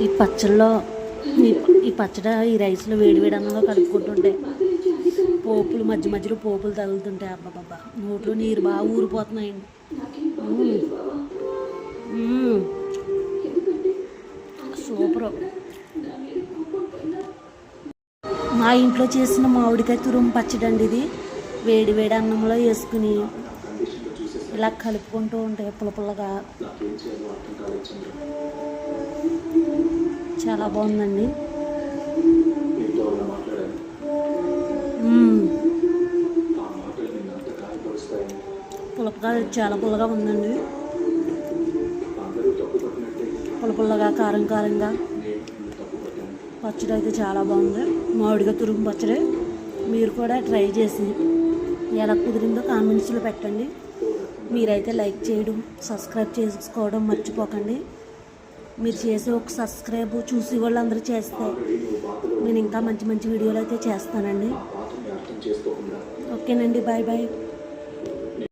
ఈ పచ్చళ్ళలో ఈ పచ్చడి ఈ రైస్లో వేడివేడి అన్నంలో కలుపుకుంటుంటే పోపులు మధ్య మధ్యలో పోపులు తగులుతుంటాయి. అబ్బాబ్బా నోట్లో నీరు బాగా ఊరిపోతున్నాయండి. సూపరు. మా ఇంట్లో చేసిన మామిడికాయ తురుము పచ్చడి అండి ఇది. వేడి వేడి అన్నంలో వేసుకుని ఇలా కలుపుకుంటూ ఉంటాయి పుల్లపుల్లగా. చాలా బాగుందండి. పుల్లపుగా చాలా పుల్లగా ఉందండి. పుల్లపుల్లగా కారం కారంగా పచ్చడి అయితే చాలా బాగుంది. మామిడిగా తురుము పచ్చడి మీరు కూడా ట్రై చేసి ఎలా కుదిరిందో కామెంట్స్లో పెట్టండి. మీరైతే లైక్ చేయడం సబ్స్క్రైబ్ చేసుకోవడం మర్చిపోకండి. మీరు చేసే ఒక సబ్స్క్రైబ్ చూసి వాళ్ళందరూ చేస్తే నేను ఇంకా మంచి మంచి వీడియోలు అయితే చేస్తానండి. ఓకేనండి, బాయ్ బాయ్.